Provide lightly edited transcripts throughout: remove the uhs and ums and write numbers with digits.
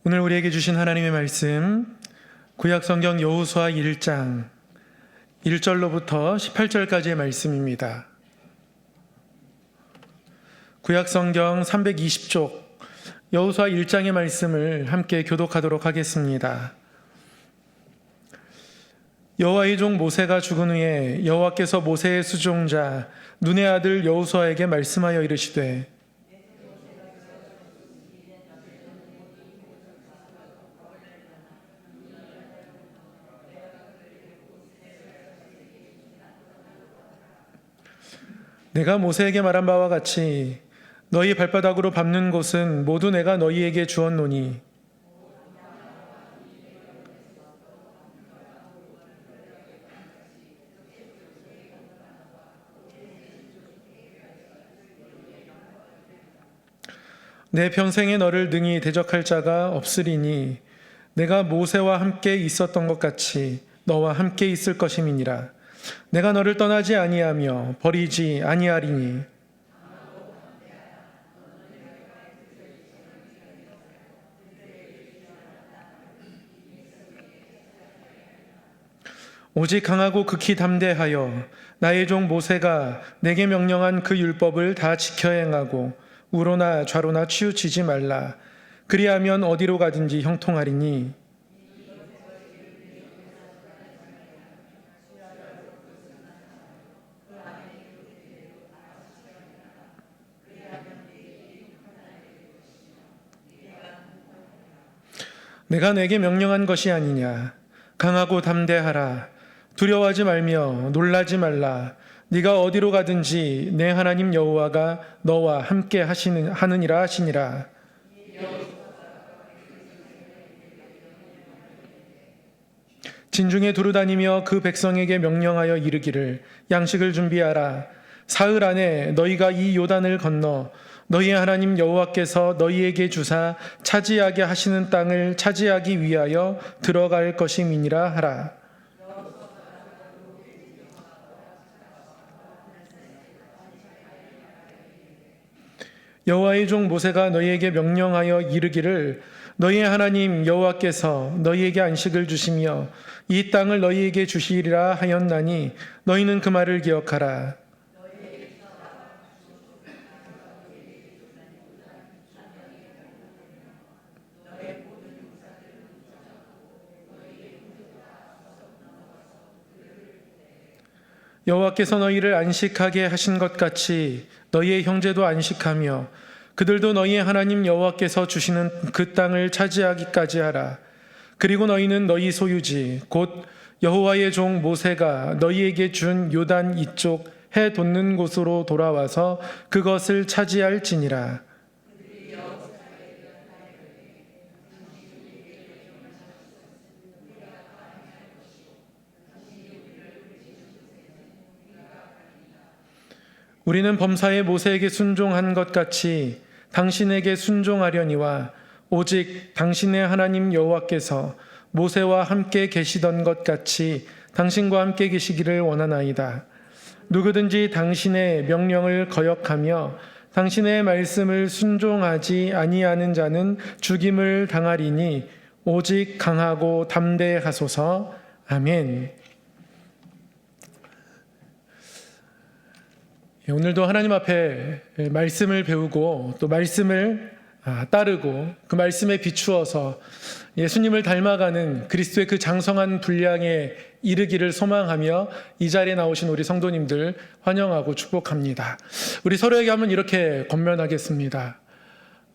오늘 우리에게 주신 하나님의 말씀, 구약성경 여호수아 1장 1절로부터 18절까지의 말씀입니다. 구약성경 320쪽 여호수아 1장의 말씀을 함께 교독하도록 하겠습니다. 여호와의 종 모세가 죽은 후에 여호와께서 모세의 수종자 눈의 아들 여호수아에게 말씀하여 이르시되, 내가 모세에게 말한 바와 같이 너희 발바닥으로 밟는 곳은 모두 내가 너희에게 주었노니 내 평생에 너를 능히 대적할 자가 없으리니 내가 모세와 함께 있었던 것 같이 너와 함께 있을 것임이니라. 내가 너를 떠나지 아니하며 버리지 아니하리니 오직 강하고 극히 담대하여 나의 종 모세가 내게 명령한 그 율법을 다 지켜 행하고 우로나 좌로나 치우치지 말라. 그리하면 어디로 가든지 형통하리니 내가 내게 명령한 것이 아니냐. 강하고 담대하라. 두려워하지 말며 놀라지 말라. 네가 어디로 가든지 내 하나님 여호와가 너와 함께 하느니라 하시니라. 진중에 두루 다니며 그 백성에게 명령하여 이르기를 양식을 준비하라. 사흘 안에 너희가 이 요단을 건너 너희의 하나님 여호와께서 너희에게 주사 차지하게 하시는 땅을 차지하기 위하여 들어갈 것임이니라 하라. 여호와의 종 모세가 너희에게 명령하여 이르기를 너희의 하나님 여호와께서 너희에게 안식을 주시며 이 땅을 너희에게 주시리라 하였나니 너희는 그 말을 기억하라. 여호와께서 너희를 안식하게 하신 것 같이 너희의 형제도 안식하며 그들도 너희의 하나님 여호와께서 주시는 그 땅을 차지하기까지 하라. 그리고 너희는 너희 소유지 곧 여호와의 종 모세가 너희에게 준 요단 이쪽 해 돋는 곳으로 돌아와서 그것을 차지할지니라. 우리는 범사에 모세에게 순종한 것 같이 당신에게 순종하려니와 오직 당신의 하나님 여호와께서 모세와 함께 계시던 것 같이 당신과 함께 계시기를 원하나이다. 누구든지 당신의 명령을 거역하며 당신의 말씀을 순종하지 아니하는 자는 죽임을 당하리니 오직 강하고 담대하소서. 아멘. 오늘도 하나님 앞에 말씀을 배우고 또 말씀을 따르고 그 말씀에 비추어서 예수님을 닮아가는 그리스도의 그 장성한 분량에 이르기를 소망하며 이 자리에 나오신 우리 성도님들 환영하고 축복합니다. 우리 서로에게 한번 이렇게 권면하겠습니다.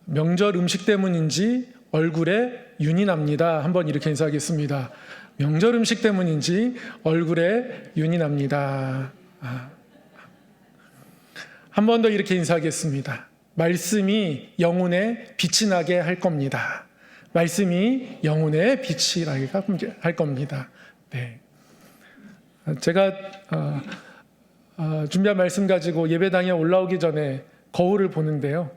명절 음식 때문인지 얼굴에 윤이 납니다. 한번 이렇게 인사하겠습니다. 명절 음식 때문인지 얼굴에 윤이 납니다. 한 번 더 이렇게 인사하겠습니다. 말씀이 영혼에 빛이 나게 할 겁니다. 말씀이 영혼에 빛이 나게 할 겁니다. 네. 제가 준비한 말씀 가지고 예배당에 올라오기 전에 거울을 보는데요.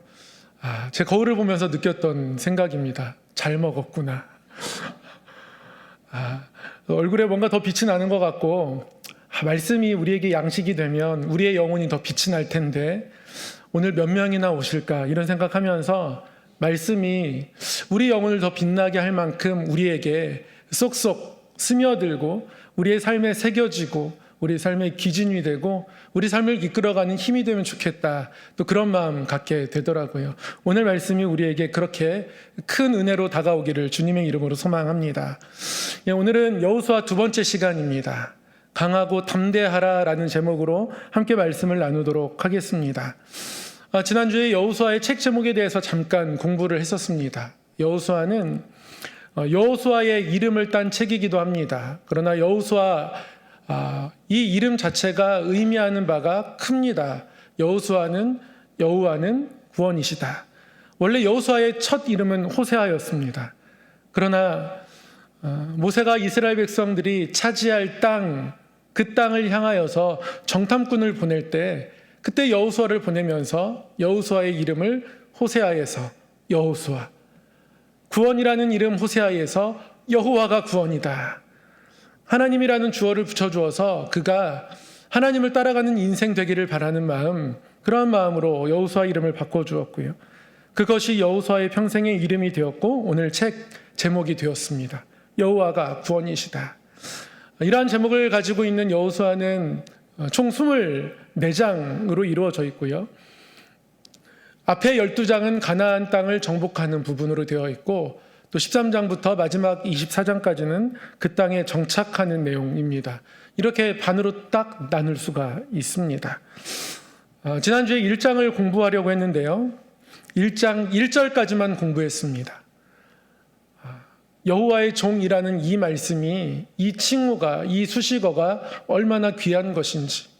제 거울을 보면서 느꼈던 생각입니다. 잘 먹었구나. 얼굴에 뭔가 더 빛이 나는 것 같고 말씀이 우리에게 양식이 되면 우리의 영혼이 더 빛이 날 텐데 오늘 몇 명이나 오실까 이런 생각하면서 말씀이 우리 영혼을 더 빛나게 할 만큼 우리에게 쏙쏙 스며들고 우리의 삶에 새겨지고 우리 삶의 기준이 되고 우리 삶을 이끌어가는 힘이 되면 좋겠다. 또 그런 마음 갖게 되더라고요. 오늘 말씀이 우리에게 그렇게 큰 은혜로 다가오기를 주님의 이름으로 소망합니다. 오늘은 여호수아 두 번째 시간입니다. 강하고 담대하라라는 제목으로 함께 말씀을 나누도록 하겠습니다. 지난주에 여호수아의 책 제목에 대해서 잠깐 공부를 했었습니다. 여호수아는 여호수아의 이름을 딴 책이기도 합니다. 그러나 여호수아 이 이름 자체가 의미하는 바가 큽니다. 여호와는 구원이시다. 원래 여호수아의 첫 이름은 호세아였습니다. 그러나 모세가 이스라엘 백성들이 차지할 땅, 그 땅을 향하여서 정탐꾼을 보낼 때 그때 여호수아를 보내면서 여호수아의 이름을 호세아에서 여호수아, 구원이라는 이름 호세아에서 여호와가 구원이다. 하나님이라는 주어를 붙여주어서 그가 하나님을 따라가는 인생 되기를 바라는 마음, 그러한 마음으로 여호수아 이름을 바꿔주었고요. 그것이 여호수아의 평생의 이름이 되었고 오늘 책 제목이 되었습니다. 여호와가 구원이시다. 이러한 제목을 가지고 있는 여호수아는 총 24장으로 이루어져 있고요. 앞에 12장은 가나안 땅을 정복하는 부분으로 되어 있고 또 13장부터 마지막 24장까지는 그 땅에 정착하는 내용입니다. 이렇게 반으로 딱 나눌 수가 있습니다. 지난주에 1장을 공부하려고 했는데요. 1장 1절까지만 공부했습니다. 여호와의 종이라는 이 말씀이, 이 칭호가, 이 수식어가 얼마나 귀한 것인지,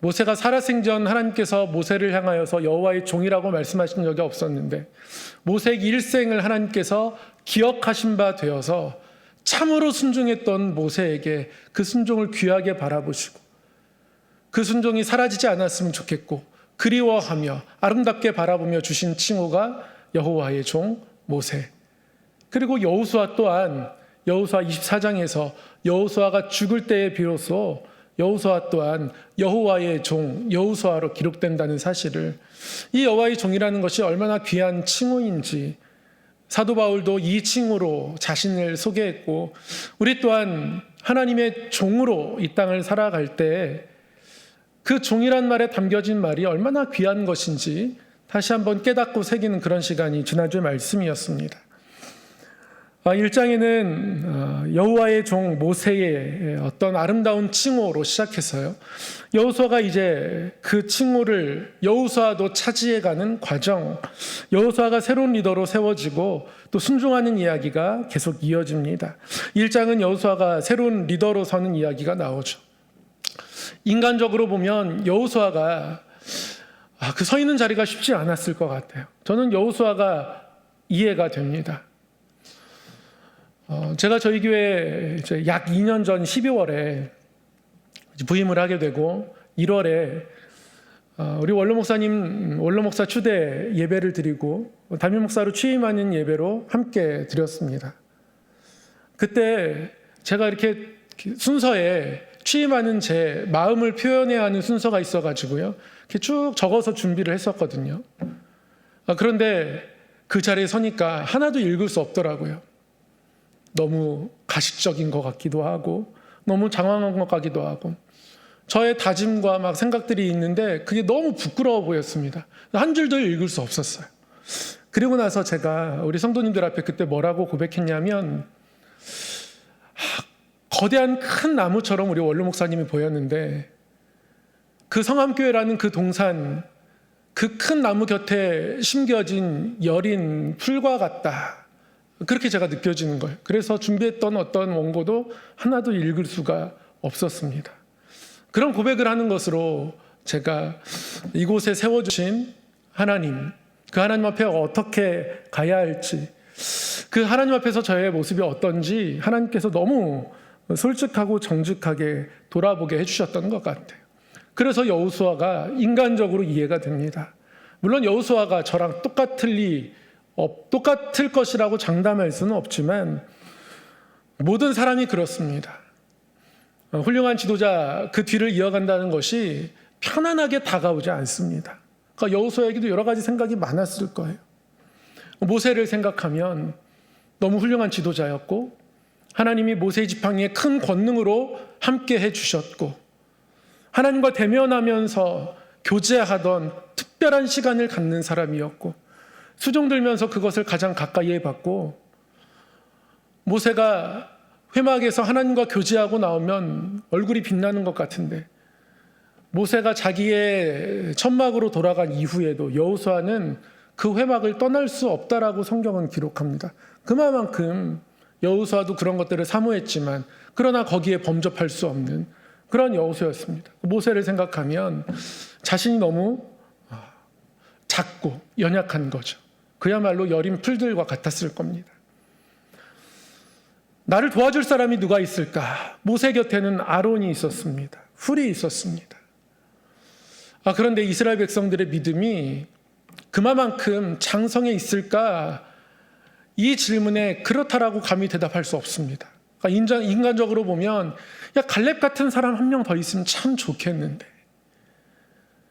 모세가 살아생전 하나님께서 모세를 향하여서 여호와의 종이라고 말씀하신 적이 없었는데 모세 일생을 하나님께서 기억하신 바 되어서 참으로 순종했던 모세에게 그 순종을 귀하게 바라보시고 그 순종이 사라지지 않았으면 좋겠고 그리워하며 아름답게 바라보며 주신 칭호가 여호와의 종 모세. 그리고 여호수아 또한 여호수아 24장에서 여호수아가 죽을 때에 비로소 여호수아 또한 여호와의 종 여호수아로 기록된다는 사실을, 이 여호와의 종이라는 것이 얼마나 귀한 칭호인지 사도 바울도 이 칭호로 자신을 소개했고 우리 또한 하나님의 종으로 이 땅을 살아갈 때 그 종이란 말에 담겨진 말이 얼마나 귀한 것인지 다시 한번 깨닫고 새기는 그런 시간이 지난주의 말씀이었습니다. 1장에는 여호와의 종 모세의 어떤 아름다운 칭호로 시작해서요. 여호수아가 이제 그 칭호를 여호수아도 차지해가는 과정, 여호수아가 새로운 리더로 세워지고 또 순종하는 이야기가 계속 이어집니다. 1장은 여호수아가 새로운 리더로 서는 이야기가 나오죠. 인간적으로 보면 여호수아가 그 서 있는 자리가 쉽지 않았을 것 같아요. 저는 여호수아가 이해가 됩니다. 제가 저희 교회에 이제 약 2년 전 12월에 부임을 하게 되고 1월에 우리 원로 목사님 원로 목사 추대 예배를 드리고 담임 목사로 취임하는 예배로 함께 드렸습니다. 그때 제가 이렇게 순서에 취임하는 제 마음을 표현해야 하는 순서가 있어가지고요. 이렇게 쭉 적어서 준비를 했었거든요. 그런데 그 자리에 서니까 하나도 읽을 수 없더라고요. 너무 가식적인 것 같기도 하고 너무 장황한 것 같기도 하고 저의 다짐과 막 생각들이 있는데 그게 너무 부끄러워 보였습니다. 한 줄도 읽을 수 없었어요. 그리고 나서 제가 우리 성도님들 앞에 그때 뭐라고 고백했냐면 거대한 큰 나무처럼 우리 원로 목사님이 보였는데 그 성암교회라는 그 동산, 그 큰 나무 곁에 심겨진 여린 풀과 같다. 그렇게 제가 느껴지는 거예요. 그래서 준비했던 어떤 원고도 하나도 읽을 수가 없었습니다. 그런 고백을 하는 것으로 제가 이곳에 세워주신 하나님, 그 하나님 앞에 어떻게 가야 할지, 그 하나님 앞에서 저의 모습이 어떤지 하나님께서 너무 솔직하고 정직하게 돌아보게 해주셨던 것 같아요. 그래서 여호수아가 인간적으로 이해가 됩니다. 물론 여호수아가 저랑 똑같을 것이라고 장담할 수는 없지만 모든 사람이 그렇습니다. 훌륭한 지도자 그 뒤를 이어간다는 것이 편안하게 다가오지 않습니다. 그러니까 여호수아에게도 여러 가지 생각이 많았을 거예요. 모세를 생각하면 너무 훌륭한 지도자였고 하나님이 모세 지팡이에 큰 권능으로 함께 해주셨고 하나님과 대면하면서 교제하던 특별한 시간을 갖는 사람이었고 수종 들면서 그것을 가장 가까이에 봤고 모세가 회막에서 하나님과 교제하고 나오면 얼굴이 빛나는 것 같은데 모세가 자기의 천막으로 돌아간 이후에도 여호수아는 그 회막을 떠날 수 없다라고 성경은 기록합니다. 그만큼 여호수아도 그런 것들을 사모했지만 그러나 거기에 범접할 수 없는 그런 여호수아였습니다. 모세를 생각하면 자신이 너무 작고 연약한 거죠. 그야말로 여린 풀들과 같았을 겁니다. 나를 도와줄 사람이 누가 있을까? 모세 곁에는 아론이 있었습니다. 훌이 있었습니다. 그런데 이스라엘 백성들의 믿음이 그만큼 장성해 있을까? 이 질문에 그렇다라고 감히 대답할 수 없습니다. 그러니까 인간적으로 보면 갈렙 같은 사람 한 명 더 있으면 참 좋겠는데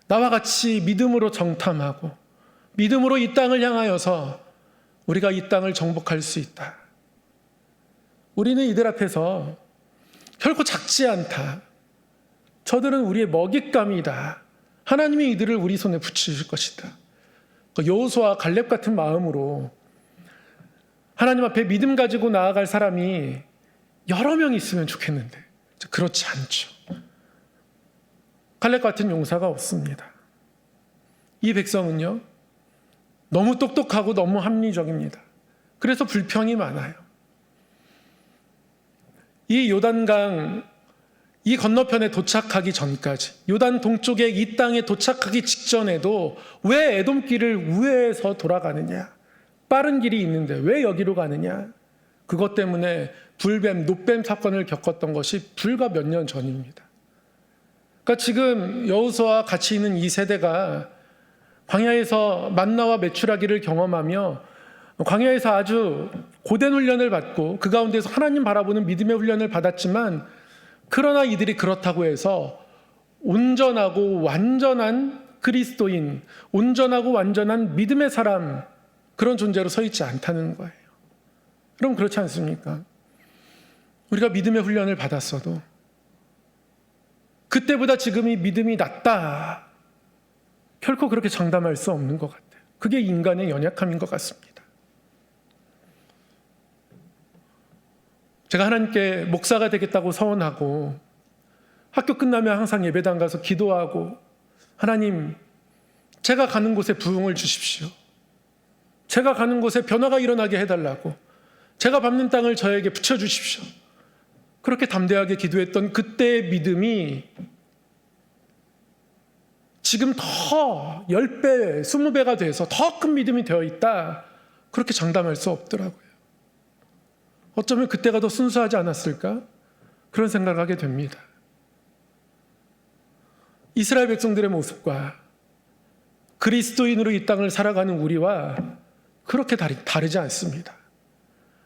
나와 같이 믿음으로 정탐하고 믿음으로 이 땅을 향하여서 우리가 이 땅을 정복할 수 있다. 우리는 이들 앞에서 결코 작지 않다. 저들은 우리의 먹잇감이다. 하나님이 이들을 우리 손에 붙이실 것이다. 여호수아와 갈렙 같은 마음으로 하나님 앞에 믿음 가지고 나아갈 사람이 여러 명 있으면 좋겠는데 그렇지 않죠. 갈렙 같은 용사가 없습니다. 이 백성은요 너무 똑똑하고 너무 합리적입니다. 그래서 불평이 많아요. 이 요단강 이 건너편에 도착하기 전까지 요단 동쪽의 이 땅에 도착하기 직전에도 왜 에돔길을 우회해서 돌아가느냐, 빠른 길이 있는데 왜 여기로 가느냐, 그것 때문에 불뱀, 노뱀 사건을 겪었던 것이 불과 몇 년 전입니다. 그러니까 지금 여호수아와 같이 있는 이 세대가 광야에서 만나와 메추라기를 경험하며 광야에서 아주 고된 훈련을 받고 그 가운데서 하나님 바라보는 믿음의 훈련을 받았지만 그러나 이들이 그렇다고 해서 온전하고 완전한 그리스도인, 온전하고 완전한 믿음의 사람 그런 존재로 서 있지 않다는 거예요. 그럼 그렇지 않습니까? 우리가 믿음의 훈련을 받았어도 그때보다 지금이 믿음이 낫다. 결코 그렇게 장담할 수 없는 것 같아요. 그게 인간의 연약함인 것 같습니다. 제가 하나님께 목사가 되겠다고 서원하고 학교 끝나면 항상 예배당 가서 기도하고 하나님, 제가 가는 곳에 부흥을 주십시오. 제가 가는 곳에 변화가 일어나게 해달라고, 제가 밟는 땅을 저에게 붙여주십시오. 그렇게 담대하게 기도했던 그때의 믿음이 지금 더 10배, 20배가 돼서 더 큰 믿음이 되어 있다. 그렇게 장담할 수 없더라고요. 어쩌면 그때가 더 순수하지 않았을까? 그런 생각을 하게 됩니다. 이스라엘 백성들의 모습과 그리스도인으로 이 땅을 살아가는 우리와 그렇게 다르지 않습니다.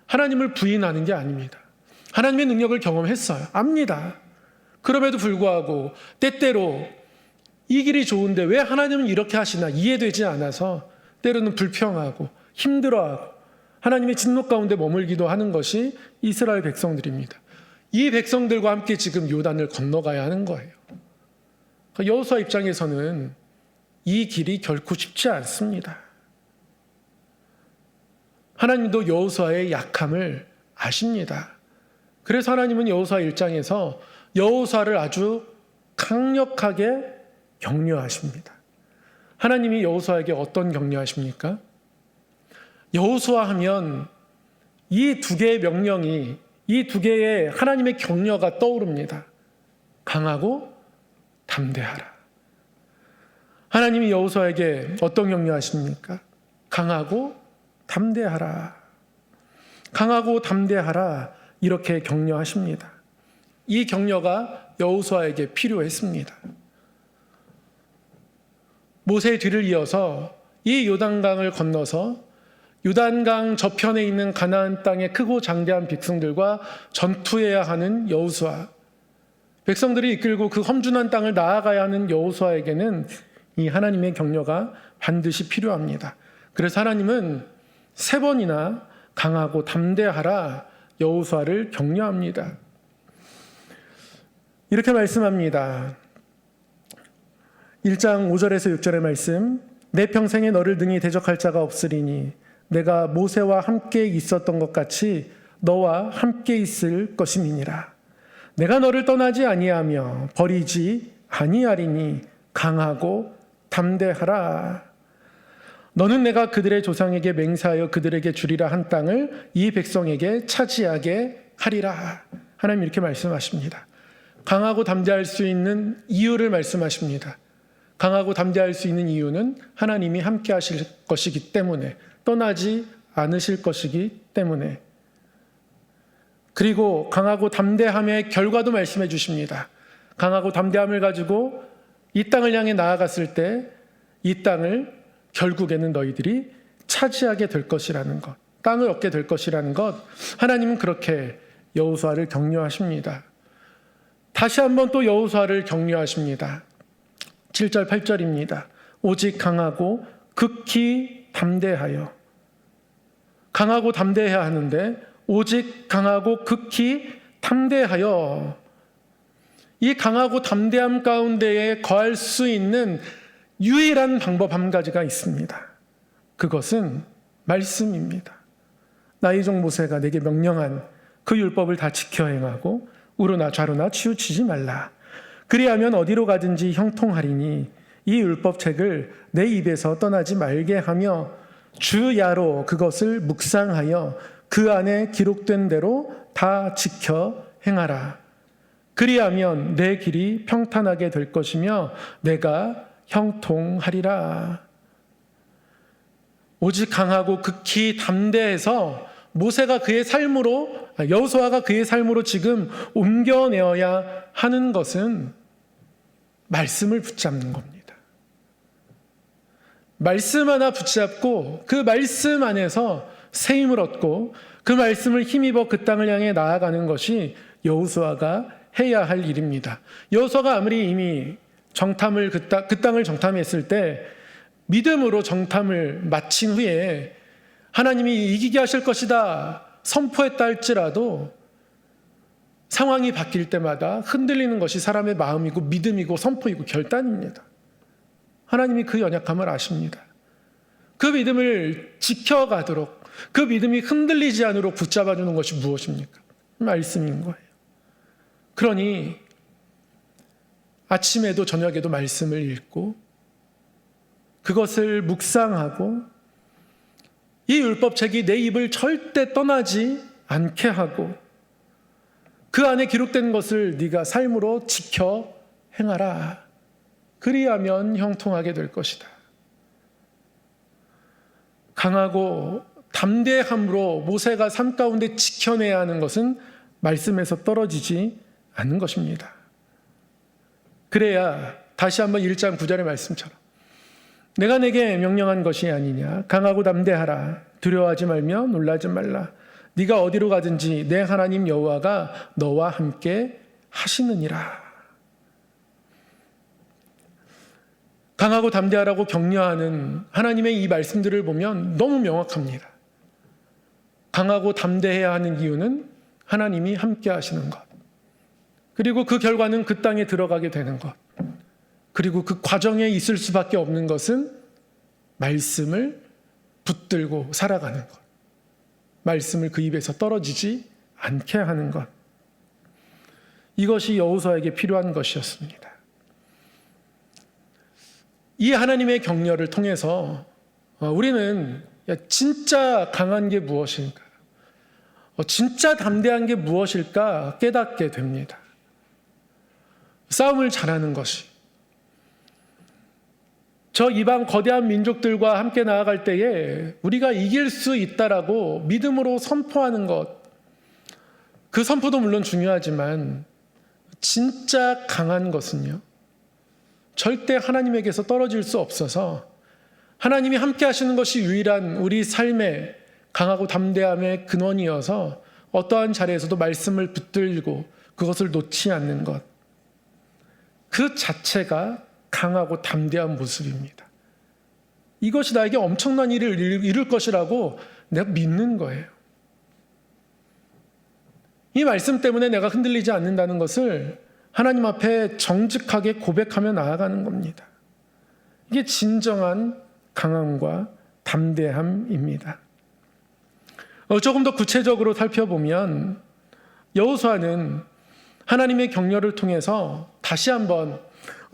하나님을 부인하는 게 아닙니다. 하나님의 능력을 경험했어요. 압니다. 그럼에도 불구하고 때때로 이 길이 좋은데 왜 하나님은 이렇게 하시나 이해되지 않아서 때로는 불평하고 힘들어하고 하나님의 진노 가운데 머물기도 하는 것이 이스라엘 백성들입니다. 이 백성들과 함께 지금 요단을 건너가야 하는 거예요. 여호수아 입장에서는 이 길이 결코 쉽지 않습니다. 하나님도 여호수아의 약함을 아십니다. 그래서 하나님은 여호수아 1장에서 여호수아를 아주 강력하게 격려하십니다. 하나님이 여호수아에게 어떤 격려하십니까? 여호수아 하면 이 두 개의 명령이, 이 두 개의 하나님의 격려가 떠오릅니다. 강하고 담대하라. 하나님이 여호수아에게 어떤 격려하십니까? 강하고 담대하라. 강하고 담대하라. 이렇게 격려하십니다. 이 격려가 여호수아에게 필요했습니다. 모세의 뒤를 이어서 이 요단강을 건너서 요단강 저편에 있는 가나안 땅의 크고 장대한 백성들과 전투해야 하는 여호수아, 백성들이 이끌고 그 험준한 땅을 나아가야 하는 여호수아에게는 이 하나님의 격려가 반드시 필요합니다. 그래서 하나님은 3번이나 강하고 담대하라 여호수아를 격려합니다. 이렇게 말씀합니다. 1장 5절에서 6절의 말씀. 내 평생에 너를 능히 대적할 자가 없으리니 내가 모세와 함께 있었던 것 같이 너와 함께 있을 것임이니라. 내가 너를 떠나지 아니하며 버리지 아니하리니 강하고 담대하라. 너는 내가 그들의 조상에게 맹세하여 그들에게 주리라 한 땅을 이 백성에게 차지하게 하리라. 하나님 이렇게 말씀하십니다. 강하고 담대할 수 있는 이유를 말씀하십니다. 강하고 담대할 수 있는 이유는 하나님이 함께 하실 것이기 때문에, 떠나지 않으실 것이기 때문에. 그리고 강하고 담대함의 결과도 말씀해 주십니다. 강하고 담대함을 가지고 이 땅을 향해 나아갔을 때 이 땅을 결국에는 너희들이 차지하게 될 것이라는 것, 땅을 얻게 될 것이라는 것, 하나님은 그렇게 여호수아를 격려하십니다. 다시 한번 또 여호수아를 격려하십니다. 7절 8절입니다. 오직 강하고 극히 담대하여. 강하고 담대해야 하는데 오직 강하고 극히 담대하여. 이 강하고 담대함 가운데에 거할 수 있는 유일한 방법 한 가지가 있습니다. 그것은 말씀입니다. 나의 종 모세가 내게 명령한 그 율법을 다 지켜 행하고 우르나 좌로나 치우치지 말라. 그리하면 어디로 가든지 형통하리니 이 율법책을 내 입에서 떠나지 말게 하며 주야로 그것을 묵상하여 그 안에 기록된 대로 다 지켜 행하라. 그리하면 내 길이 평탄하게 될 것이며 내가 형통하리라. 오직 강하고 극히 담대해서 모세가 그의 삶으로, 여호수아가 그의 삶으로 지금 옮겨내어야 하는 것은 말씀을 붙잡는 겁니다. 말씀 하나 붙잡고 그 말씀 안에서 새 힘을 얻고 그 말씀을 힘입어 그 땅을 향해 나아가는 것이 여호수아가 해야 할 일입니다. 여호수아가 아무리 이미 정탐을 그 땅을 정탐했을 때 믿음으로 정탐을 마친 후에 하나님이 이기게 하실 것이다 선포했다 할지라도 상황이 바뀔 때마다 흔들리는 것이 사람의 마음이고 믿음이고 선포이고 결단입니다. 하나님이 그 연약함을 아십니다. 그 믿음을 지켜가도록, 그 믿음이 흔들리지 않도록 붙잡아주는 것이 무엇입니까? 말씀인 거예요. 그러니 아침에도 저녁에도 말씀을 읽고 그것을 묵상하고 이 율법책이 내 입을 절대 떠나지 않게 하고 그 안에 기록된 것을 네가 삶으로 지켜 행하라. 그리하면 형통하게 될 것이다. 강하고 담대함으로 모세가 삶 가운데 지켜내야 하는 것은 말씀에서 떨어지지 않는 것입니다. 그래야 다시 한번 1장 9절의 말씀처럼 내가 내게 명령한 것이 아니냐. 강하고 담대하라. 두려워하지 말며 놀라지 말라. 네가 어디로 가든지 내 하나님 여호와가 너와 함께 하시느니라. 강하고 담대하라고 격려하는 하나님의 이 말씀들을 보면 너무 명확합니다. 강하고 담대해야 하는 이유는 하나님이 함께 하시는 것. 그리고 그 결과는 그 땅에 들어가게 되는 것. 그리고 그 과정에 있을 수밖에 없는 것은 말씀을 붙들고 살아가는 것. 말씀을 그 입에서 떨어지지 않게 하는 것. 이것이 여호수아에게 필요한 것이었습니다. 이 하나님의 격려를 통해서 우리는 진짜 강한 게 무엇일까? 진짜 담대한 게 무엇일까 깨닫게 됩니다. 싸움을 잘하는 것이, 저 이방 거대한 민족들과 함께 나아갈 때에 우리가 이길 수 있다라고 믿음으로 선포하는 것, 그 선포도 물론 중요하지만 진짜 강한 것은요, 절대 하나님에게서 떨어질 수 없어서 하나님이 함께 하시는 것이 유일한 우리 삶의 강하고 담대함의 근원이어서 어떠한 자리에서도 말씀을 붙들고 그것을 놓지 않는 것, 그 자체가 강하고 담대한 모습입니다. 이것이 나에게 엄청난 일을 이룰 것이라고 내가 믿는 거예요. 이 말씀 때문에 내가 흔들리지 않는다는 것을 하나님 앞에 정직하게 고백하며 나아가는 겁니다. 이게 진정한 강함과 담대함입니다. 조금 더 구체적으로 살펴보면 여호수아는 하나님의 격려를 통해서 다시 한번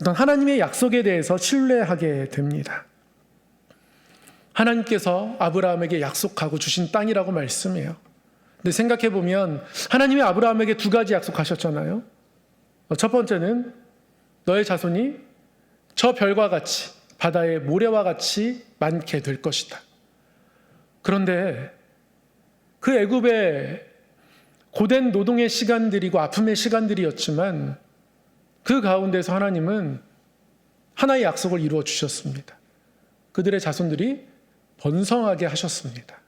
어떤 하나님의 약속에 대해서 신뢰하게 됩니다. 하나님께서 아브라함에게 약속하고 주신 땅이라고 말씀해요. 근데 생각해 보면 하나님이 아브라함에게 두 가지 약속하셨잖아요. 첫 번째는 너의 자손이 저 별과 같이 바다의 모래와 같이 많게 될 것이다. 그런데 그 애굽의 고된 노동의 시간들이고 아픔의 시간들이었지만 그 가운데서 하나님은 하나의 약속을 이루어 주셨습니다. 그들의 자손들이 번성하게 하셨습니다.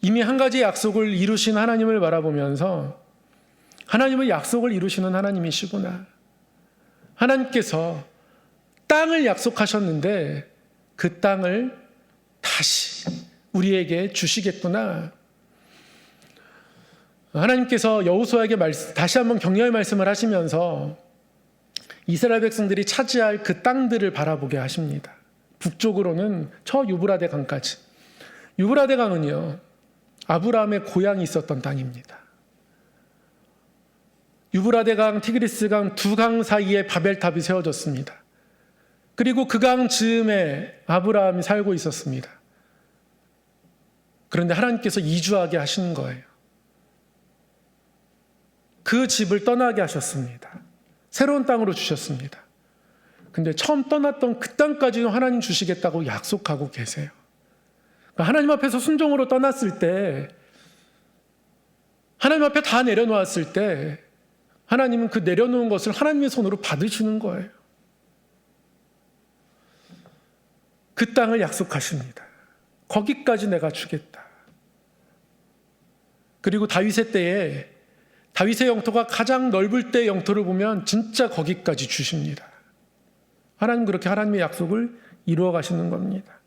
이미 한 가지 약속을 이루신 하나님을 바라보면서 하나님은 약속을 이루시는 하나님이시구나. 하나님께서 땅을 약속하셨는데 그 땅을 다시 우리에게 주시겠구나. 하나님께서 여호수아에게 다시 한번 격려의 말씀을 하시면서 이스라엘 백성들이 차지할 그 땅들을 바라보게 하십니다. 북쪽으로는 저 유브라데 강까지. 유브라데 강은요, 아브라함의 고향이 있었던 땅입니다. 유브라데 강, 티그리스 강 두 강 사이에 바벨탑이 세워졌습니다. 그리고 그 강 즈음에 아브라함이 살고 있었습니다. 그런데 하나님께서 이주하게 하시는 거예요. 그 집을 떠나게 하셨습니다. 새로운 땅으로 주셨습니다. 근데 처음 떠났던 그 땅까지는 하나님 주시겠다고 약속하고 계세요. 그러니까 하나님 앞에서 순종으로 떠났을 때, 하나님 앞에 다 내려놓았을 때 하나님은 그 내려놓은 것을 하나님의 손으로 받으시는 거예요. 그 땅을 약속하십니다. 거기까지 내가 주겠다. 그리고 다윗의 때에 다윗의 영토가 가장 넓을 때 영토를 보면 진짜 거기까지 주십니다. 하나님 그렇게 하나님의 약속을 이루어 가시는 겁니다.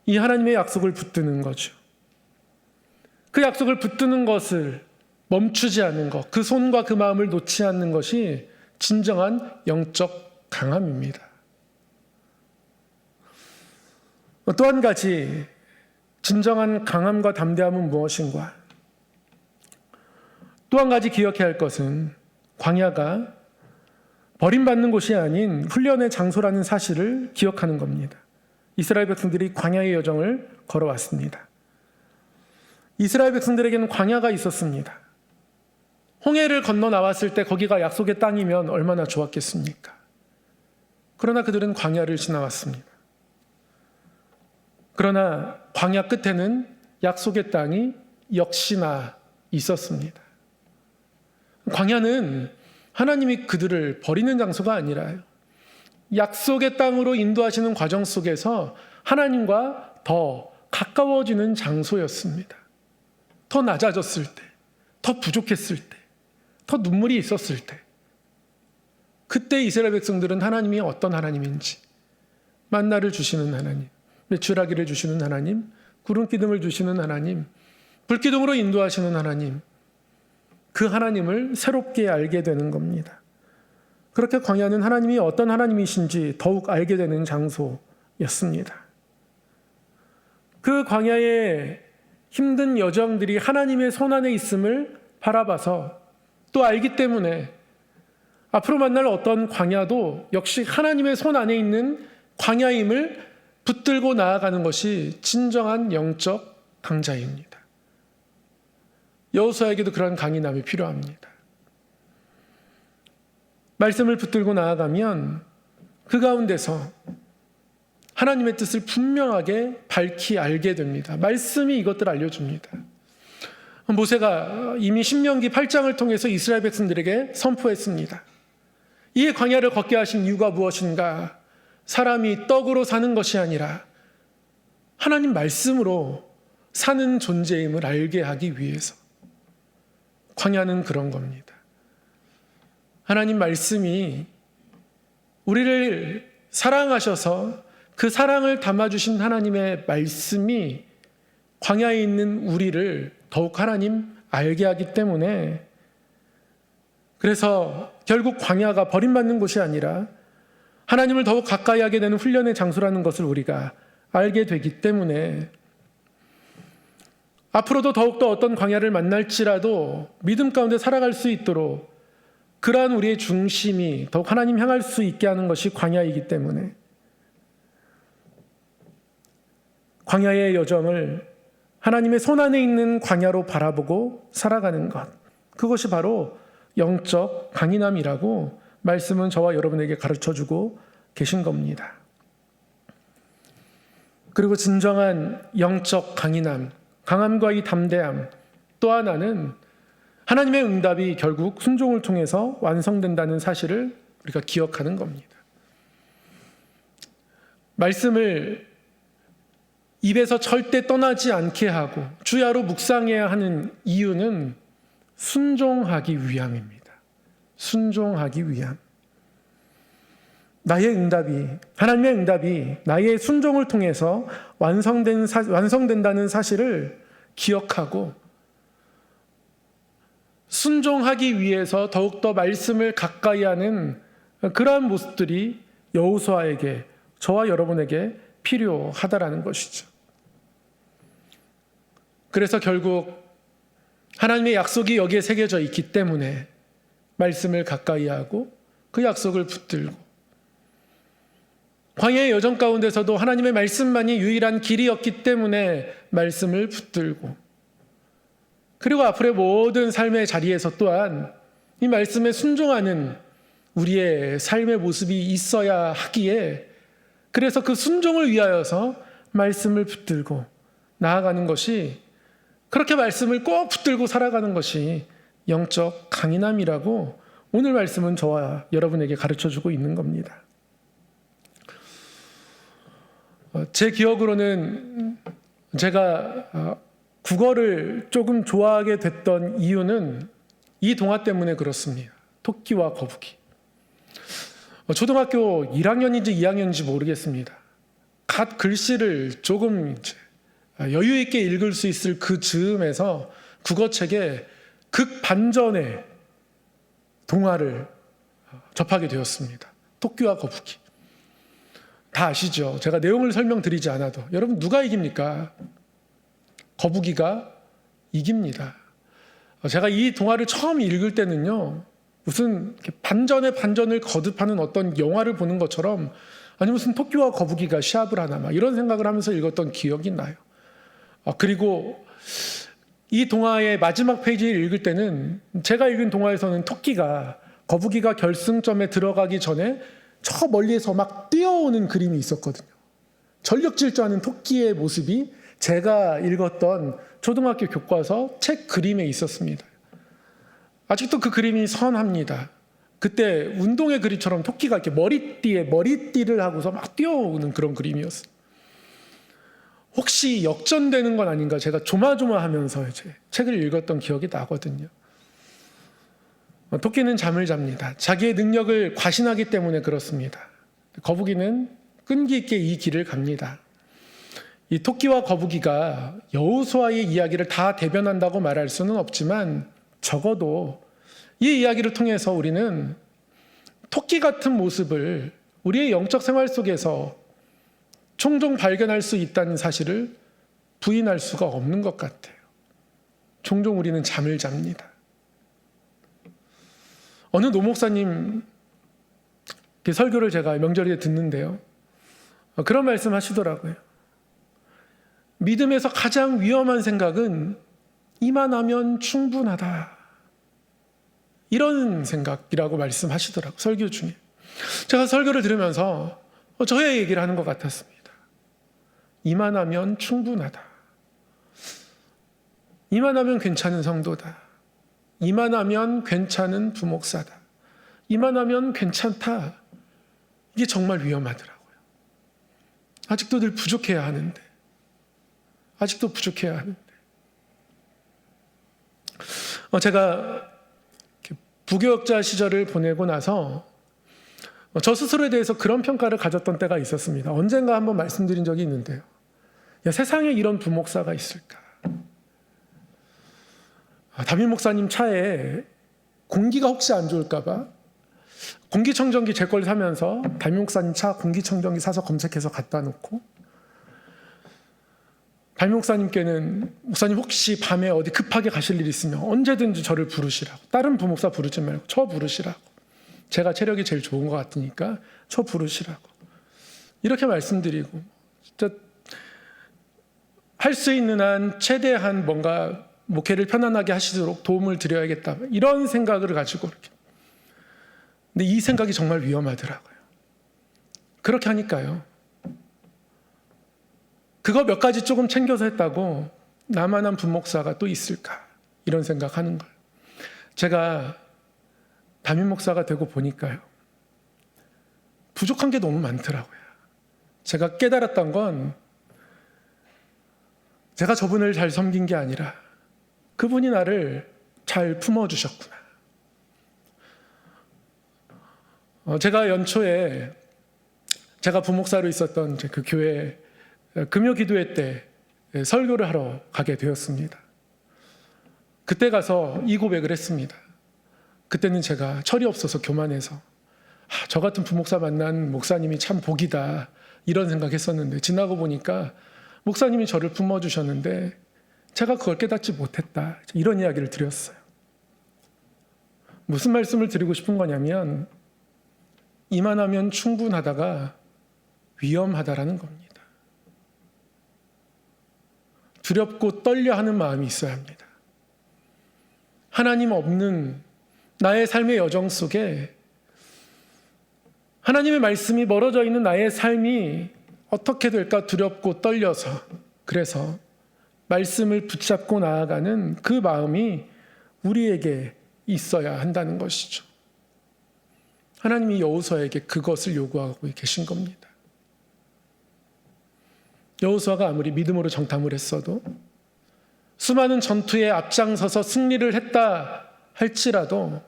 이 하나님의 약속을 붙드는 거죠. 그 약속을 붙드는 것을 멈추지 않는 것, 그 손과 그 마음을 놓지 않는 것이 진정한 영적 강함입니다. 또 한 가지 진정한 강함과 담대함은 무엇인가? 또 한 가지 기억해야 할 것은 광야가 버림받는 곳이 아닌 훈련의 장소라는 사실을 기억하는 겁니다. 이스라엘 백성들이 광야의 여정을 걸어왔습니다. 이스라엘 백성들에게는 광야가 있었습니다. 홍해를 건너 나왔을 때 거기가 약속의 땅이면 얼마나 좋았겠습니까? 그러나 그들은 광야를 지나왔습니다. 그러나 광야 끝에는 약속의 땅이 역시나 있었습니다. 광야는 하나님이 그들을 버리는 장소가 아니라요, 약속의 땅으로 인도하시는 과정 속에서 하나님과 더 가까워지는 장소였습니다. 더 낮아졌을 때, 더 부족했을 때, 더 눈물이 있었을 때, 그때 이스라엘 백성들은 하나님이 어떤 하나님인지, 만나를 주시는 하나님, 메추라기를 주시는 하나님, 구름 기둥을 주시는 하나님, 불기둥으로 인도하시는 하나님, 그 하나님을 새롭게 알게 되는 겁니다. 그렇게 광야는 하나님이 어떤 하나님이신지 더욱 알게 되는 장소였습니다. 그 광야의 힘든 여정들이 하나님의 손 안에 있음을 바라봐서 또 알기 때문에 앞으로 만날 어떤 광야도 역시 하나님의 손 안에 있는 광야임을 붙들고 나아가는 것이 진정한 영적 강자입니다. 여호수아에게도 그런 강인함이 필요합니다. 말씀을 붙들고 나아가면 그 가운데서 하나님의 뜻을 분명하게 밝히 알게 됩니다. 말씀이 이것들을 알려줍니다. 모세가 이미 신명기 8장을 통해서 이스라엘 백성들에게 선포했습니다. 이 광야를 걷게 하신 이유가 무엇인가? 사람이 떡으로 사는 것이 아니라 하나님 말씀으로 사는 존재임을 알게 하기 위해서. 광야는 그런 겁니다. 하나님 말씀이 우리를 사랑하셔서 그 사랑을 담아주신 하나님의 말씀이 광야에 있는 우리를 더욱 하나님 알게 하기 때문에, 그래서 결국 광야가 버림받는 곳이 아니라 하나님을 더욱 가까이 하게 되는 훈련의 장소라는 것을 우리가 알게 되기 때문에, 앞으로도 더욱더 어떤 광야를 만날지라도 믿음 가운데 살아갈 수 있도록 그러한 우리의 중심이 더욱 하나님 향할 수 있게 하는 것이 광야이기 때문에, 광야의 여정을 하나님의 손안에 있는 광야로 바라보고 살아가는 것, 그것이 바로 영적 강인함이라고 말씀은 저와 여러분에게 가르쳐주고 계신 겁니다. 그리고 진정한 영적 강인함, 강함과 이 담대함, 또 하나는 하나님의 응답이 결국 순종을 통해서 완성된다는 사실을 우리가 기억하는 겁니다. 말씀을 입에서 절대 떠나지 않게 하고 주야로 묵상해야 하는 이유는 순종하기 위함입니다. 순종하기 위함. 나의 응답이, 하나님의 응답이 나의 순종을 통해서 완성된다는 사실을 기억하고 순종하기 위해서 더욱더 말씀을 가까이 하는 그러한 모습들이 여호수아에게, 저와 여러분에게 필요하다라는 것이죠. 그래서 결국 하나님의 약속이 여기에 새겨져 있기 때문에 말씀을 가까이 하고 그 약속을 붙들고, 광야의 여정 가운데서도 하나님의 말씀만이 유일한 길이었기 때문에 말씀을 붙들고, 그리고 앞으로의 모든 삶의 자리에서 또한 이 말씀에 순종하는 우리의 삶의 모습이 있어야 하기에, 그래서 그 순종을 위하여서 말씀을 붙들고 나아가는 것이, 그렇게 말씀을 꼭 붙들고 살아가는 것이 영적 강인함이라고 오늘 말씀은 저와 여러분에게 가르쳐주고 있는 겁니다. 제 기억으로는 제가 국어를 조금 좋아하게 됐던 이유는 이 동화 때문에 그렇습니다. 토끼와 거북이. 초등학교 1학년인지 2학년인지 모르겠습니다. 갓 글씨를 조금 여유 있게 읽을 수 있을 그 즈음에서 국어책에 극반전의 동화를 접하게 되었습니다. 토끼와 거북이. 다 아시죠? 제가 내용을 설명드리지 않아도. 여러분, 누가 이깁니까? 거북이가 이깁니다. 제가 이 동화를 처음 읽을 때는요, 무슨 반전의 반전을 거듭하는 어떤 영화를 보는 것처럼, 아니 무슨 토끼와 거북이가 시합을 하나, 막 이런 생각을 하면서 읽었던 기억이 나요. 그리고 이 동화의 마지막 페이지를 읽을 때는, 제가 읽은 동화에서는 토끼가 거북이가 결승점에 들어가기 전에 저 멀리에서 막 뛰어오는 그림이 있었거든요. 전력질주하는 토끼의 모습이 제가 읽었던 초등학교 교과서 책 그림에 있었습니다. 아직도 그 그림이 선합니다. 그때 운동의 그림처럼 토끼가 이렇게 머리띠를 하고서 막 뛰어오는 그런 그림이었어요. 혹시 역전되는 건 아닌가, 제가 조마조마하면서 이제 책을 읽었던 기억이 나거든요. 토끼는 잠을 잡니다. 자기의 능력을 과신하기 때문에 그렇습니다. 거북이는 끈기 있게 이 길을 갑니다. 이 토끼와 거북이가 여호수아의 이야기를 다 대변한다고 말할 수는 없지만, 적어도 이 이야기를 통해서 우리는 토끼 같은 모습을 우리의 영적 생활 속에서 종종 발견할 수 있다는 사실을 부인할 수가 없는 것 같아요. 종종 우리는 잠을 잡니다. 어느 노목사님 설교를 제가 명절에 듣는데요, 그런 말씀 하시더라고요. 믿음에서 가장 위험한 생각은 이만하면 충분하다, 이런 생각이라고 말씀하시더라고요, 설교 중에. 제가 설교를 들으면서 저의 얘기를 하는 것 같았습니다. 이만하면 충분하다, 이만하면 괜찮은 성도다, 이만하면 괜찮은 부목사다, 이만하면 괜찮다, 이게 정말 위험하더라고요. 아직도 늘 부족해야 하는데, 아직도 부족해야 하는데. 제가 부교역자 시절을 보내고 나서 저 스스로에 대해서 그런 평가를 가졌던 때가 있었습니다. 언젠가 한번 말씀드린 적이 있는데요. 야, 세상에 이런 부목사가 있을까? 담임 목사님 차에 공기가 혹시 안 좋을까봐 공기청정기 제 걸 사면서 담임 목사님 차 공기청정기 사서 검색해서 갖다 놓고, 담임 목사님께는 목사님 혹시 밤에 어디 급하게 가실 일 있으면 언제든지 저를 부르시라고, 다른 부목사 부르지 말고 저 부르시라고, 제가 체력이 제일 좋은 것 같으니까 저 부르시라고 이렇게 말씀드리고, 진짜 할 수 있는 한 최대한 뭔가 목회를 편안하게 하시도록 도움을 드려야겠다, 이런 생각을 가지고 이렇게. 근데 이 생각이 정말 위험하더라고요. 그렇게 하니까요, 그거 몇 가지 조금 챙겨서 했다고 나만한 부목사가 또 있을까, 이런 생각하는 거예요. 제가 담임 목사가 되고 보니까요, 부족한 게 너무 많더라고요. 제가 깨달았던 건 제가 저분을 잘 섬긴 게 아니라 그분이 나를 잘 품어주셨구나. 제가 연초에 제가 부목사로 있었던 그 교회 금요 기도회 때 설교를 하러 가게 되었습니다. 그때 가서 이 고백을 했습니다. 그때는 제가 철이 없어서 교만해서 저 같은 부목사 만난 목사님이 참 복이다, 이런 생각했었는데, 지나고 보니까 목사님이 저를 품어주셨는데 제가 그걸 깨닫지 못했다, 이런 이야기를 드렸어요. 무슨 말씀을 드리고 싶은 거냐면, 이만하면 충분하다가 위험하다라는 겁니다. 두렵고 떨려하는 마음이 있어야 합니다. 하나님 없는 나의 삶의 여정 속에 하나님의 말씀이 멀어져 있는 나의 삶이 어떻게 될까 두렵고 떨려서, 그래서 말씀을 붙잡고 나아가는 그 마음이 우리에게 있어야 한다는 것이죠. 하나님이 여호수아에게 그것을 요구하고 계신 겁니다. 여호수아가 아무리 믿음으로 정탐을 했어도, 수많은 전투에 앞장서서 승리를 했다 할지라도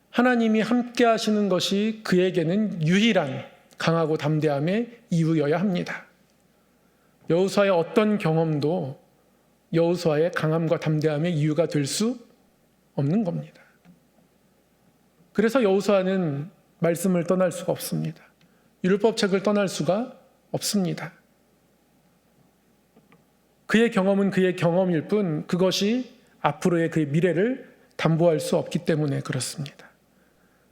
하나님이 함께 하시는 것이 그에게는 유일한 강하고 담대함의 이유여야 합니다. 여호수아의 어떤 경험도 여호수아의 강함과 담대함의 이유가 될 수 없는 겁니다. 그래서 여호수아는 말씀을 떠날 수가 없습니다. 율법책을 떠날 수가 없습니다. 그의 경험은 그의 경험일 뿐 그것이 앞으로의 그의 미래를 담보할 수 없기 때문에 그렇습니다.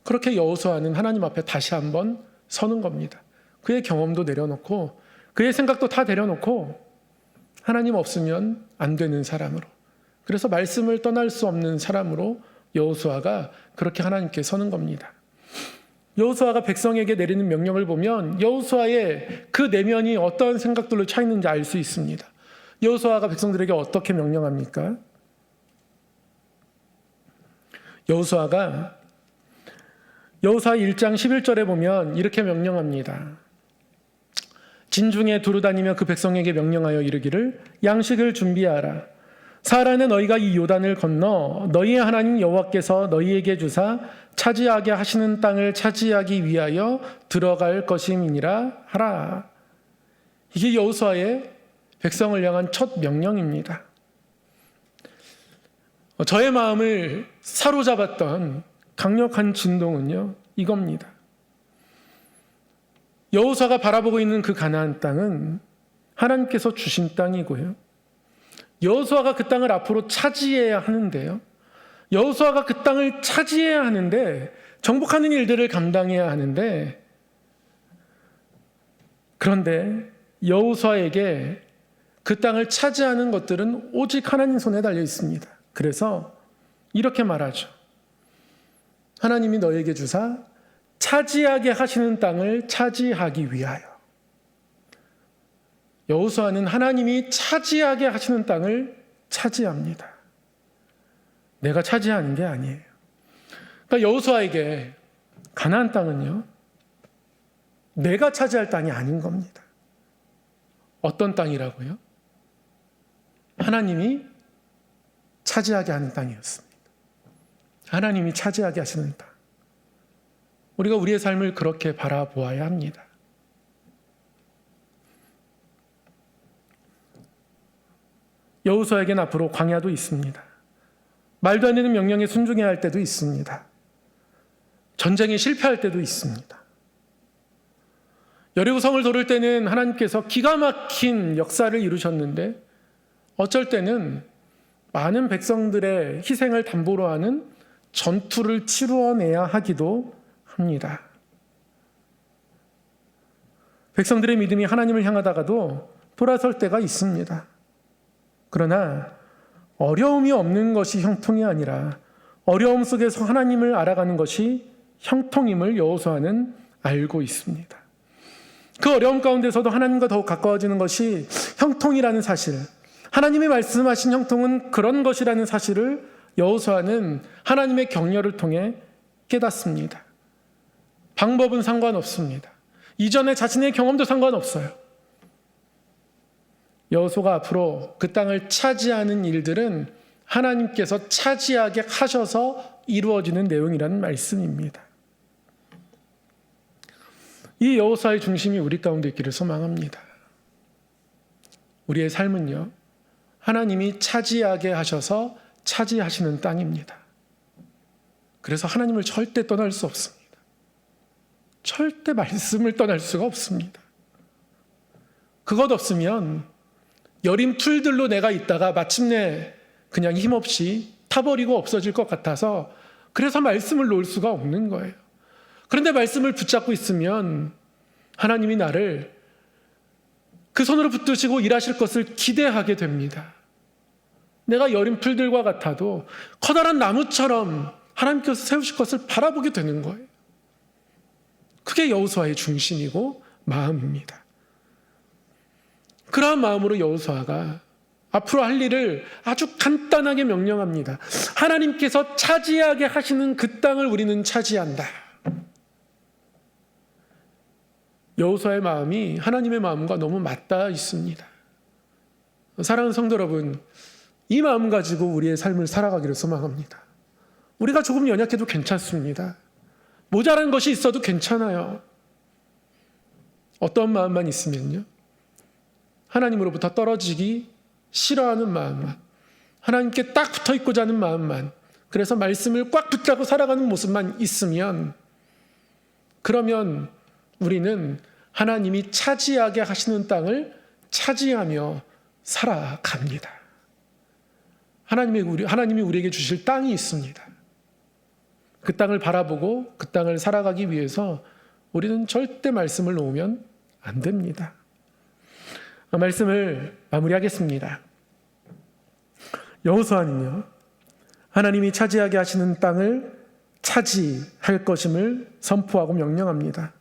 그렇게 여호수아는 하나님 앞에 다시 한번 서는 겁니다. 그의 경험도 내려놓고 그의 생각도 다 내려놓고 하나님 없으면 안 되는 사람으로, 그래서 말씀을 떠날 수 없는 사람으로 여호수아가 그렇게 하나님께 서는 겁니다. 여호수아가 백성에게 내리는 명령을 보면 여호수아의 그 내면이 어떤 생각들로 차 있는지 알 수 있습니다. 여호수아가 백성들에게 어떻게 명령합니까? 여호수아가 여호수아 1장 11절에 보면 이렇게 명령합니다. 진중에 두루다니며 그 백성에게 명령하여 이르기를, 양식을 준비하라. 사흘 너희가 이 요단을 건너 너희의 하나님 여호와께서 너희에게 주사 차지하게 하시는 땅을 차지하기 위하여 들어갈 것임이니라 하라. 이게 여호수아의 백성을 향한 첫 명령입니다. 저의 마음을 사로잡았던 강력한 진동은요, 이겁니다. 여호수아가 바라보고 있는 그 가나안 땅은 하나님께서 주신 땅이고요, 여호수아가 그 땅을 앞으로 차지해야 하는데요, 여호수아가 그 땅을 차지해야 하는데 정복하는 일들을 감당해야 하는데, 그런데 여호수아에게 그 땅을 차지하는 것들은 오직 하나님 손에 달려 있습니다. 그래서 이렇게 말하죠. 하나님이 너에게 주사 차지하게 하시는 땅을 차지하기 위하여. 여호수아는 하나님이 차지하게 하시는 땅을 차지합니다. 내가 차지하는 게 아니에요. 그러니까 여호수아에게 가나안 땅은요, 내가 차지할 땅이 아닌 겁니다. 어떤 땅이라고요? 하나님이 차지하게 하는 땅이었습니다. 하나님이 차지하게 하시는 땅. 우리가 우리의 삶을 그렇게 바라보아야 합니다. 여호수아에겐 앞으로 광야도 있습니다. 말도 안 되는 명령에 순종해야 할 때도 있습니다. 전쟁에 실패할 때도 있습니다. 여리고성을 도를 때는 하나님께서 기가 막힌 역사를 이루셨는데 어쩔 때는 많은 백성들의 희생을 담보로 하는 전투를 치루어내야 하기도 합니다. 백성들의 믿음이 하나님을 향하다가도 돌아설 때가 있습니다. 그러나 어려움이 없는 것이 형통이 아니라 어려움 속에서 하나님을 알아가는 것이 형통임을 여호수아는 알고 있습니다. 그 어려움 가운데서도 하나님과 더욱 가까워지는 것이 형통이라는 사실, 하나님이 말씀하신 형통은 그런 것이라는 사실을 여호수아는 하나님의 격려를 통해 깨닫습니다. 방법은 상관없습니다. 이전에 자신의 경험도 상관없어요. 여호수아가 앞으로 그 땅을 차지하는 일들은 하나님께서 차지하게 하셔서 이루어지는 내용이라는 말씀입니다. 이 여호수아의 중심이 우리 가운데 있기를 소망합니다. 우리의 삶은요, 하나님이 차지하게 하셔서 차지하시는 땅입니다. 그래서 하나님을 절대 떠날 수 없습니다. 절대 말씀을 떠날 수가 없습니다. 그것 없으면 여린 풀들로 내가 있다가 마침내 그냥 힘없이 타버리고 없어질 것 같아서 그래서 말씀을 놓을 수가 없는 거예요. 그런데 말씀을 붙잡고 있으면 하나님이 나를 그 손으로 붙드시고 일하실 것을 기대하게 됩니다. 내가 여린 풀들과 같아도 커다란 나무처럼 하나님께서 세우실 것을 바라보게 되는 거예요. 그게 여호수아의 중심이고 마음입니다. 그러한 마음으로 여호수아가 앞으로 할 일을 아주 간단하게 명령합니다. 하나님께서 차지하게 하시는 그 땅을 우리는 차지한다. 여호수아의 마음이 하나님의 마음과 너무 맞닿아 있습니다. 사랑하는 성도 여러분, 이 마음 가지고 우리의 삶을 살아가기를 소망합니다. 우리가 조금 연약해도 괜찮습니다. 모자란 것이 있어도 괜찮아요. 어떤 마음만 있으면요, 하나님으로부터 떨어지기 싫어하는 마음만, 하나님께 딱 붙어 있고자 하는 마음만, 그래서 말씀을 꽉 붙잡고 살아가는 모습만 있으면, 그러면 우리는 하나님이 차지하게 하시는 땅을 차지하며 살아갑니다. 하나님이 우리에게 주실 땅이 있습니다. 그 땅을 바라보고 그 땅을 살아가기 위해서 우리는 절대 말씀을 놓으면 안 됩니다. 말씀을 마무리하겠습니다. 여호수아는요, 하나님이 차지하게 하시는 땅을 차지할 것임을 선포하고 명령합니다.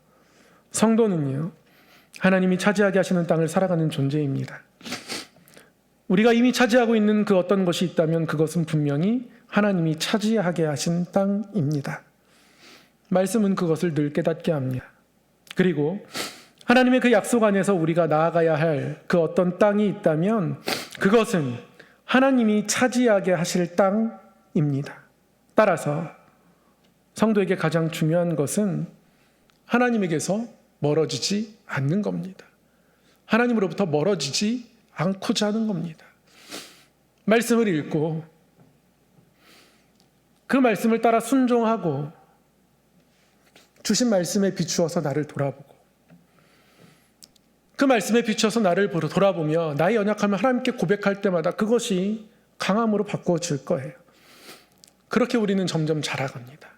성도는요, 하나님이 차지하게 하시는 땅을 살아가는 존재입니다. 우리가 이미 차지하고 있는 그 어떤 것이 있다면 그것은 분명히 하나님이 차지하게 하신 땅입니다. 말씀은 그것을 늘 깨닫게 합니다. 그리고 하나님의 그 약속 안에서 우리가 나아가야 할 그 어떤 땅이 있다면 그것은 하나님이 차지하게 하실 땅입니다. 따라서 성도에게 가장 중요한 것은 하나님에게서 멀어지지 않는 겁니다. 하나님으로부터 멀어지지 않고자 하는 겁니다. 말씀을 읽고 그 말씀을 따라 순종하고 주신 말씀에 비추어서 나를 돌아보고 그 말씀에 비추어서 나를 돌아보며 나의 연약함을 하나님께 고백할 때마다 그것이 강함으로 바꿔질 거예요. 그렇게 우리는 점점 자라갑니다.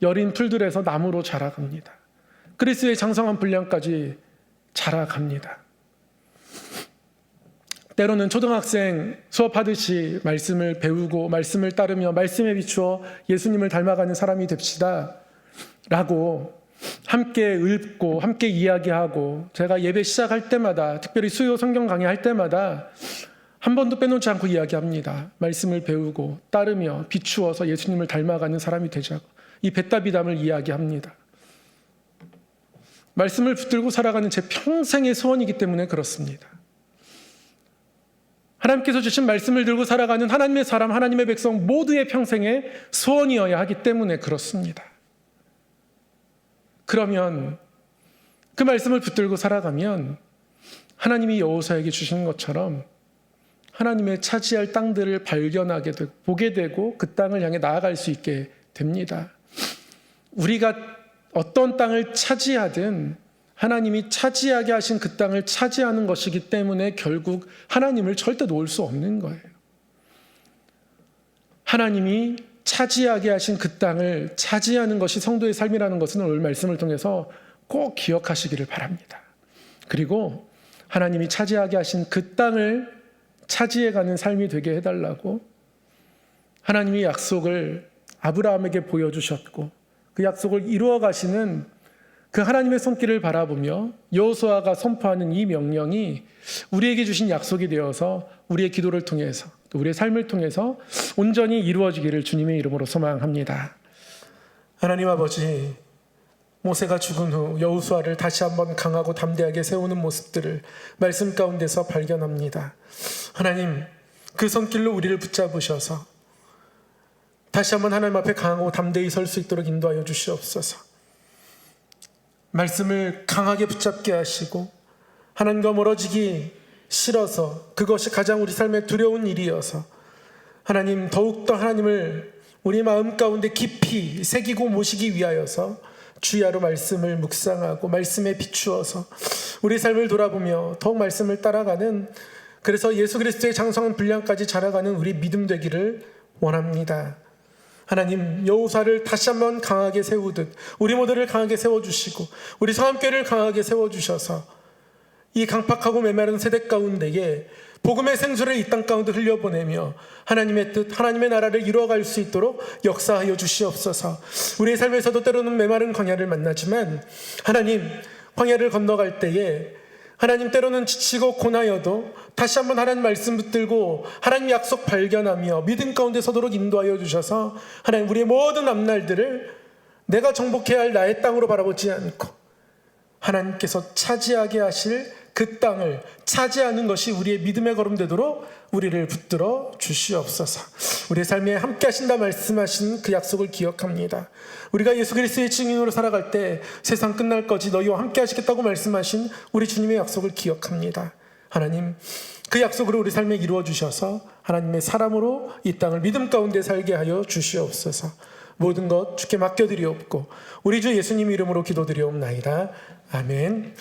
여린 풀들에서 나무로 자라갑니다. 그리스도의 장성한 분량까지 자라갑니다. 때로는 초등학생 수업하듯이 말씀을 배우고 말씀을 따르며 말씀에 비추어 예수님을 닮아가는 사람이 됩시다 라고 함께 읽고 함께 이야기하고, 제가 예배 시작할 때마다, 특별히 수요 성경 강의할 때마다 한 번도 빼놓지 않고 이야기합니다. 말씀을 배우고 따르며 비추어서 예수님을 닮아가는 사람이 되자고, 이 벳다비담을 이야기합니다. 말씀을 붙들고 살아가는 제 평생의 소원이기 때문에 그렇습니다. 하나님께서 주신 말씀을 들고 살아가는 하나님의 사람, 하나님의 백성 모두의 평생의 소원이어야 하기 때문에 그렇습니다. 그러면 그 말씀을 붙들고 살아가면 하나님이 여호수아에게 주시는 것처럼 하나님의 차지할 땅들을 발견하게 되고 보게 되고 그 땅을 향해 나아갈 수 있게 됩니다. 우리가 어떤 땅을 차지하든 하나님이 차지하게 하신 그 땅을 차지하는 것이기 때문에 결국 하나님을 절대 놓을 수 없는 거예요. 하나님이 차지하게 하신 그 땅을 차지하는 것이 성도의 삶이라는 것은 오늘 말씀을 통해서 꼭 기억하시기를 바랍니다. 그리고 하나님이 차지하게 하신 그 땅을 차지해가는 삶이 되게 해달라고 하나님이 약속을 아브라함에게 보여주셨고 그 약속을 이루어가시는 그 하나님의 손길을 바라보며 여호수아가 선포하는 이 명령이 우리에게 주신 약속이 되어서 우리의 기도를 통해서 또 우리의 삶을 통해서 온전히 이루어지기를 주님의 이름으로 소망합니다. 하나님 아버지, 모세가 죽은 후 여호수아를 다시 한번 강하고 담대하게 세우는 모습들을 말씀 가운데서 발견합니다. 하나님, 그 손길로 우리를 붙잡으셔서 다시 한번 하나님 앞에 강하고 담대히 설 수 있도록 인도하여 주시옵소서. 말씀을 강하게 붙잡게 하시고 하나님과 멀어지기 싫어서 그것이 가장 우리 삶에 두려운 일이어서 하나님 더욱더 하나님을 우리 마음 가운데 깊이 새기고 모시기 위하여서 주야로 말씀을 묵상하고 말씀에 비추어서 우리 삶을 돌아보며 더욱 말씀을 따라가는, 그래서 예수 그리스도의 장성한 분량까지 자라가는 우리 믿음 되기를 원합니다. 하나님, 여호수아를 다시 한번 강하게 세우듯 우리 모두를 강하게 세워주시고 우리 성함교회를 강하게 세워주셔서 이 강팍하고 메마른 세대 가운데에 복음의 생수를 이 땅 가운데 흘려보내며 하나님의 뜻, 하나님의 나라를 이루어갈 수 있도록 역사하여 주시옵소서. 우리의 삶에서도 때로는 메마른 광야를 만나지만 하나님, 광야를 건너갈 때에 하나님 때로는 지치고 고나여도 다시 한번 하나님 말씀 붙들고 하나님 약속 발견하며 믿음 가운데 서도록 인도하여 주셔서 하나님 우리의 모든 앞날들을 내가 정복해야 할 나의 땅으로 바라보지 않고 하나님께서 차지하게 하실 그 땅을 차지하는 것이 우리의 믿음의 걸음 되도록 우리를 붙들어 주시옵소서. 우리의 삶에 함께 하신다 말씀하신 그 약속을 기억합니다. 우리가 예수 그리스도의 증인으로 살아갈 때 세상 끝날 것이 너희와 함께 하시겠다고 말씀하신 우리 주님의 약속을 기억합니다. 하나님, 그 약속으로 우리 삶에 이루어 주셔서 하나님의 사람으로 이 땅을 믿음 가운데 살게 하여 주시옵소서. 모든 것 주께 맡겨드리옵고 우리 주 예수님 이름으로 기도드리옵나이다. 아멘.